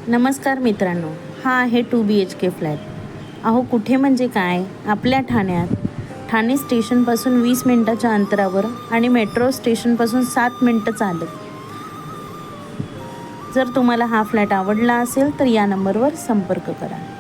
नमस्कार मित्रांनो, हा आहे 2 BHK फ्लॅट. अहो कुठे म्हणजे काय, आपल्या ठाण्यात. ठाणे स्टेशनपासून 20 मिनिटाच्या अंतरावर आणि मेट्रो स्टेशनपासून 7 मिनिटं चालत. जर तुम्हाला हा फ्लॅट आवडला असेल तर या नंबरवर संपर्क करा.